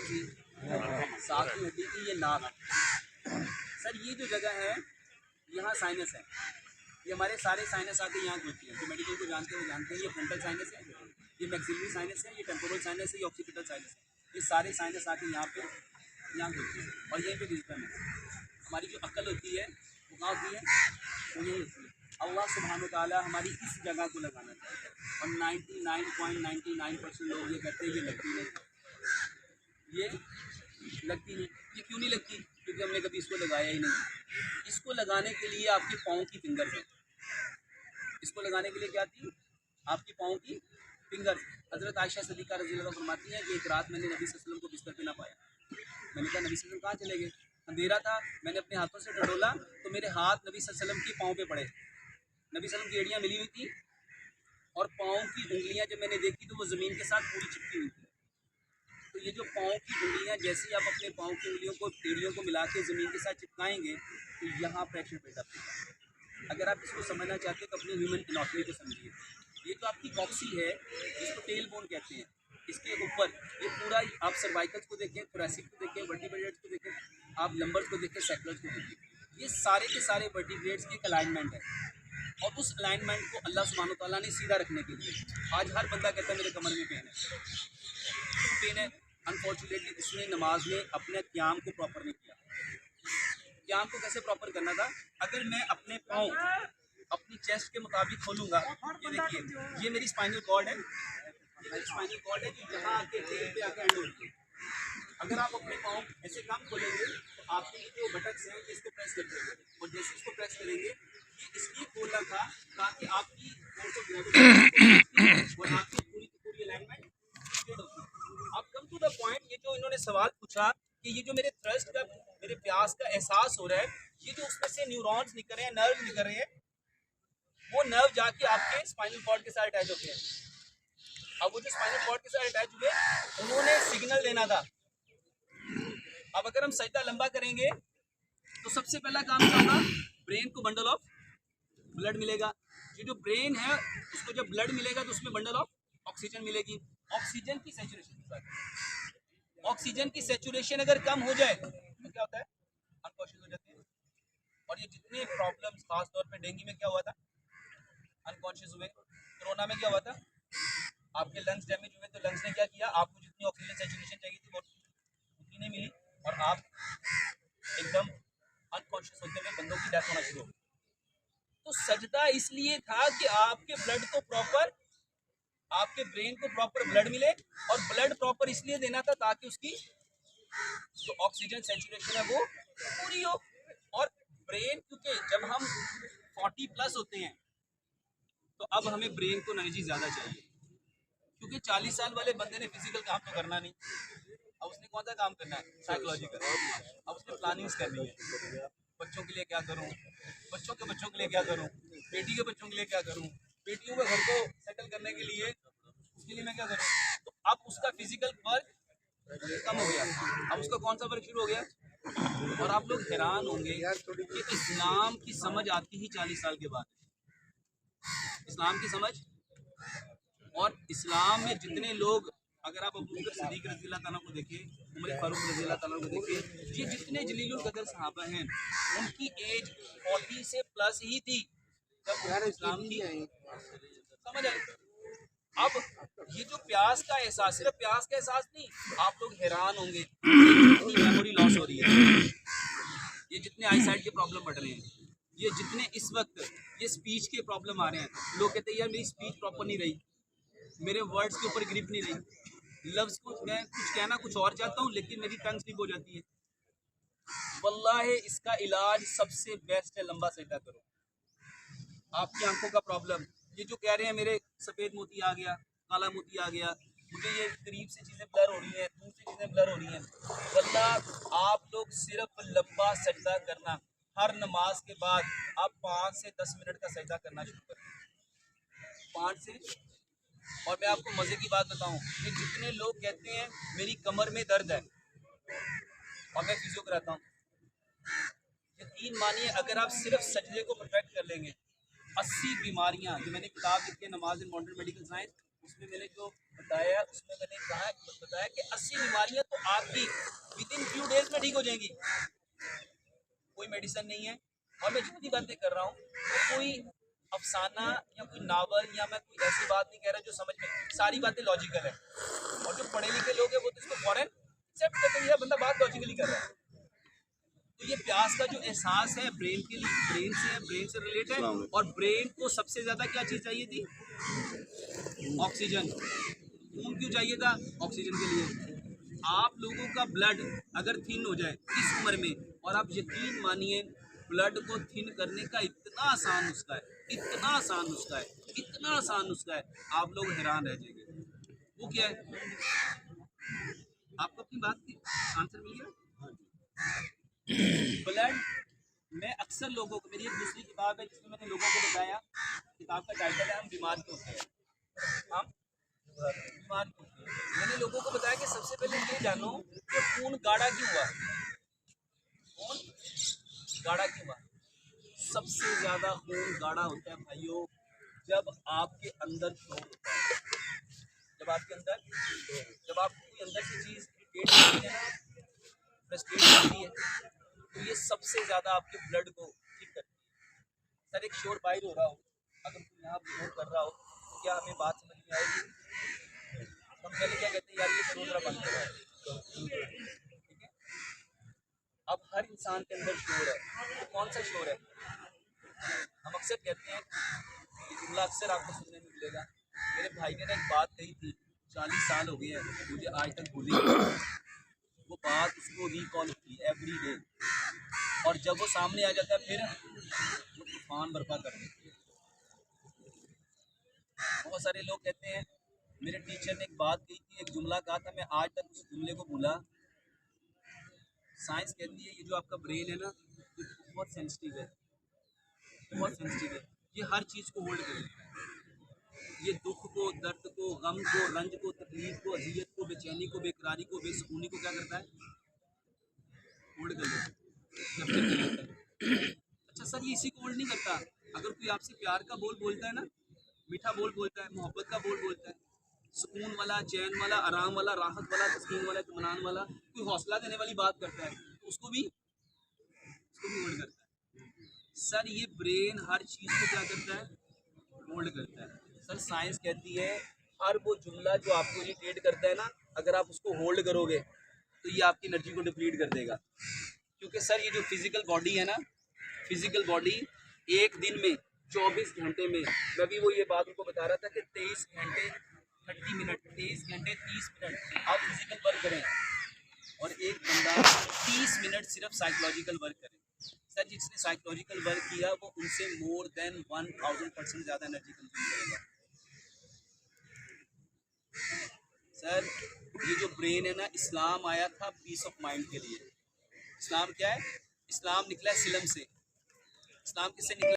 कौन सी? सातवीं हड्डी की ये नाक। सर ये जो जगह है यहाँ साइनस है, ये हमारे सारे साइनस आके यहाँ घुसती है। जो मेडिकल को जानते हैं वो जानते हैं, ये फ्रंटल साइनस है, ये मैक्सिलरी साइनस है, ये टेम्पोरल साइनस है, ये ऑक्सीपिटल साइनस है। ये सारे साइनस आके यहाँ घुसती है और यहीं पे डिस्टर्ब है। हमारी जो अक्ल होती है वो कहाँ होती है? वो यही होती है। अल्लाह सुब्हानो तआला हमारी इस जगह को लगाना चाहता है और 99.99% लोग ये कहते हैं ये लगती नहीं, ये लगती नहीं। ये क्यों नहीं लगती? क्योंकि हमने कभी इसको लगाया ही नहीं। इसको लगाने के लिए आपके पाँव की फिंगर्स हैं। इसको लगाने के लिए क्या थी? आपकी पाँव की फिंगर्स। हज़रत आयशा सिद्दीक़ा रज़ी अल्लाह फरमाती हैं कि एक रात मैंने नबी सल्लल्लाहु अलैहि वसल्लम को बिस्तर पे ना पाया। मैंने कहा नबी सल्लल्लाहु अलैहि वसल्लम कहाँ चले गए? अंधेरा था, मैंने अपने हाथों से टटोला तो मेरे हाथ नबी सल्लल्लाहु अलैहि वसल्लम की पाँव पे पड़े। नबी सल्लल्लाहु अलैहि वसल्लम की एड़ियाँ मिली हुई थी और पाँव की उंगलियाँ जब मैंने देखी तो वो ज़मीन के साथ पूरी चिपकी हुई थी। तो ये जो पाँव की उंगलियाँ, जैसे ही आप अपने पाँव की उंगलियों को एड़ियों को मिला के ज़मीन के साथ चिपकाएंगे तो यहाँ प्रेशर पैदा होगा। अगर आप इसको समझना चाहते हैं तो अपनी ह्यूमन एनाटॉमी को समझिए। ये जो आपकी कॉक्सी है जिसको टेल बोन कहते हैं, इसके ऊपर ये पूरा आप सर्वाइकल्स को देखें, थोरैसिक को देखें, वर्टिब्रेट्स को देखें, आप लंबर्स को देखें, सैक्रल्स को देखें, ये सारे के सारे वर्टिब्रेट्स की एक अलाइनमेंट है। और उस अलाइनमेंट को अल्लाह सुब्हानो तआला ने सीधा रखने के लिए, आज हर बंदा कहता है मेरे कमर में पेन है, क्यों पेन है? अनफॉर्चुनेटली इसने नमाज में अपने क़याम को प्रॉपर नहीं किया। क़याम को कैसे प्रॉपर करना था? अगर मैं अपने पाँव अपनी चेस्ट के मुताबिक खोलूँगा, ये देखिए ये मेरी स्पाइनल कॉर्ड है, ये मेरी स्पाइनल कॉर्ड है जो यहाँ आके टेल पे आके एंड होती है। अगर आप अपने पाँव ऐसे कम खोलेंगे तो आपके जो बटक्स हैं इसको प्रेस कर देंगे और जैसे इसको प्रेस करेंगे ये इसलिए खोलना था ताकि आपकी और आपकी पूरी की पूरी अलाइनमेंट होती। अब कम टू द पॉइंट, ये जो इन्होंने सवाल पूछा कि ये जो मेरे थ्रस्ट का, मेरे प्यास का एहसास हो रहा है, ये जो उसमें से न्यूरॉन्स निकल रहे हैं, नर्व निकल रहे हैं, वो नर्व जाके आपके स्पाइनल कॉर्ड के साथ अटैच होते हैं। अब वो जो स्पाइनल कॉर्ड के साथ अटैच हुए, उन्होंने सिग्नल देना था। अब अगर हम सजदा लंबा करेंगे तो सबसे पहला काम क्या होगा? ब्रेन को बंडल ऑफ ब्लड मिलेगा। ये जो ब्रेन है उसको जब ब्लड मिलेगा तो उसमें बंडल ऑफ ऑक्सीजन मिलेगी। ऑक्सीजन की सैचुरेशन अगर कम हो जाए तो क्या होता है? अनकॉन्शियस हो जाते हैं। और ये जितने प्रॉब्लम्स खास तौर पे डेंगू में क्या हुआ था? अनकॉन्शियस हुए। कोरोना में क्या हुआ था? आपके लंग्स डैमेज हुए तो लंग्स ने क्या किया? आपको जितनी ऑक्सीजन सैचुरेशन चाहिए थी वो उतनी नहीं मिली और आप एकदम अनकॉन्शियस होते हुए बंदों की डेथ होना शुरू हो गई। तो सजदा इसलिए था कि आपके ब्लड को प्रॉपर, आपके ब्रेन को प्रॉपर ब्लड मिले और ब्लड प्रॉपर इसलिए देना था ताकि उसकी जो ऑक्सीजन सैचुरेशन है वो पूरी हो। और ब्रेन, क्योंकि जब हम 40+ होते हैं तो अब हमें ब्रेन को एनर्जी ज़्यादा चाहिए, क्योंकि 40 साल वाले बंदे ने फिजिकल काम तो करना नहीं, अब उसने कौन सा काम करना है? साइकोलॉजिकल। अब उसने प्लानिंग्स करनी है, बच्चों के लिए क्या करूं, बच्चों के लिए क्या करूं, बेटी के बच्चों के लिए क्या करूं, बेटियों के घर को सेटल करने के लिए उसके लिए मैं क्या करूं। तो अब उसका फिजिकल वर्क कम हो गया, अब उसका कौन सा वर्क शुरू हो गया? और आप लोग हैरान होंगे कि इस्लाम की समझ आती ही 40 साल के बाद। इस्लाम की समझ, और इस्लाम में जितने लोग, अगर आप अबू बकर सिद्दीक़ रज़ी अल्लाह तआला को देखें, उमर फारूक रज़ी अल्लाह तआला को देखें, ये जितने जलीलुल कदर सहाबा हैं उनकी एज 40 से प्लस ही थी जब इस्लाम की समझ आई। अब ये जो प्यास का एहसास, सिर्फ प्यास का एहसास नहीं, आप लोग हैरान होंगे कितनी मेमोरी लॉस हो रही है, ये जितने आई साइट के प्रॉब्लम बढ़ रहे हैं, ये जितने इस वक्त ये स्पीच के प्रॉब्लम आ रहे हैं। लोग कहते हैं यार मेरी स्पीच प्रॉपर नहीं रही, मेरे वर्ड्स के ऊपर ग्रिप नहीं रही, लफ्ज़ को मैं कुछ कहना कुछ और चाहता हूँ लेकिन मेरी टंग स्लिप हो जाती है। वल्लाहि इसका इलाज सबसे बेस्ट है लंबा सजदा करो। आपकी आंखों का प्रॉब्लम, ये जो कह रहे हैं मेरे सफ़ेद मोती आ गया, काला मोती आ गया, मुझे ये करीब से चीज़ें ब्लर हो रही हैं, दूर से चीज़ें ब्लर हो रही हैं, वल्लाह आप लोग सिर्फ लंबा सजदा करना, हर नमाज के बाद आप 5 से 10 मिनट का सजदा करना शुरू करें, 5 से। और मैं आपको मज़े की बात बताऊं, ये जितने लोग कहते हैं मेरी कमर में दर्द है और मैं फिजियो कराता हूँ, यकीन मानिए अगर आप सिर्फ सजदे को परफेक्ट कर लेंगे, 80 बीमारियां, जो मैंने किताब लिखी है नमाज इन मॉडर्न मेडिकल साइंस, उसमें मैंने जो बताया, उसमें मैंने बताया कि 80 बीमारियां तो आपकी विद इन फ्यू डेज में ठीक हो जाएंगी, कोई मेडिसिन नहीं है। और मैं जितनी बातें कर रहा हूँ वो कोई अफसाना या कोई नावल या मैं कोई ऐसी बात नहीं कह रहा जो समझ में, सारी बातें लॉजिकल है। और जो पढ़े लिखे लोग हैं वो तो इसको फॉरन एक्सेप्ट करते हैं, यह बंदा बात लॉजिकली कर रहा है। तो ये प्यास का जो एहसास है ब्रेन के लिए, ब्रेन से है, ब्रेन से रिलेट है। और ब्रेन को सबसे ज्यादा क्या चीज चाहिए थी? ऑक्सीजन। खून क्यों चाहिए था? ऑक्सीजन के लिए। आप लोगों का ब्लड अगर थिन हो जाए इस उम्र में, और आप यकीन मानिए ब्लड को थिन करने का इतना आसान नुस्खा है, इतना आसान नुस्खा है, इतना आसान नुस्खा है, आप लोग हैरान रह जाएंगे। वो क्या है? आपको अपनी बात की आंसर मिल गया? ब्लड में अक्सर लोगों को, मेरी एक दूसरी किताब है जिसमें मैंने लोगों को बताया, किताब का टाइटल है हम बीमार क्यों होते हैं। हम बीमार क्यों होते हैं? मैंने लोगों को बताया कि सबसे पहले ये जानो कि खून गाढ़ा क्यों हुआ। खून गाढ़ा क्यों हुआ? सबसे ज्यादा खून गाढ़ा होता है भाइयों जब आपके अंदर शोर होता है। जब आपके अंदर, जब आपको कोई अंदर से चीज इरिटेट करती है ना, फ्रस्ट्रेट करती है, तो ये सबसे ज्यादा आपके ब्लड को ठीक करती है। सर एक शोर बाहर हो रहा हो, अगर कोई यहाँ शोर कर रहा हो तो क्या हमें बात समझ में आएगी? हम पहले क्या कहते हैं, यार ये शोर जरा बंद करो, ठीक है। अब हर इंसान के अंदर शोर है, तो कौन सा शोर है? हम अक्सर कहते हैं, ये जुमला अक्सर आपको सुनने में मिलेगा, मेरे भाई ने ना एक बात कही थी, 40 साल हो गए हैं मुझे आज तक भूली नहीं। वो बात उसको रिकॉल होती है एवरी डे, और जब वो सामने आ जाता है फिर वो तूफान बर्पा कर देती है। बहुत सारे लोग कहते हैं, मेरे टीचर ने एक बात कही थी, एक जुमला कहा था, मैं आज तक उस जुमले को भूला। साइंस कहती है ये जो आपका ब्रेन है ना, ये बहुत सेंसिटिव है, बहुत सेंसिटिव है। ये हर चीज़ को होल्ड कर लेता है। ये दुख को, दर्द को, गम को, रंज को, तकलीफ को, अजियत को, बेचैनी को, बेकरारी को, बेसुकूनी को क्या करता है? होल्ड कर लेता है, कैप्चर कर लेता है। अच्छा सर ये इसी को होल्ड नहीं करता, अगर कोई आपसे प्यार का बोल बोलता है ना, मीठा बोल बोलता है, मोहब्बत का बोल बोलता है, सुकून वाला, चैन वाला, आराम वाला, राहत वाला, तस्कीन वाला, इत्मीनान वाला, कोई हौसला देने वाली बात करता है, तो उसको भी होल्ड करता है। सर ये ब्रेन हर चीज़ को क्या करता है? होल्ड करता है। सर साइंस कहती है हर वो जुमला जो आपको इरिटेट करता है ना, अगर आप उसको होल्ड करोगे तो ये आपकी एनर्जी को डिप्लीट कर देगा। क्योंकि सर ये जो फिजिकल बॉडी है ना, फिजिकल बॉडी एक दिन में 24 घंटे में, मैं भी वो ये बात उनको बता रहा था कि 23 घंटे 30 मिनट, 23 घंटे 30 मिनट आप फिजिकल वर्क करें, और एक बंदा 30 मिनट सिर्फ साइकोलॉजिकल वर्क करे। सर जिसने साइकोलॉजिकल वर्क किया वो उनसे मोर देन 1000% ज़्यादा एनर्जी कंज्यूम करेगा। सर ये जो ब्रेन है ना, इस्लाम आया था पीस ऑफ माइंड के लिए। इस्लाम क्या है? इस्लाम निकला है सिलम से। इस्लाम किससे निकला?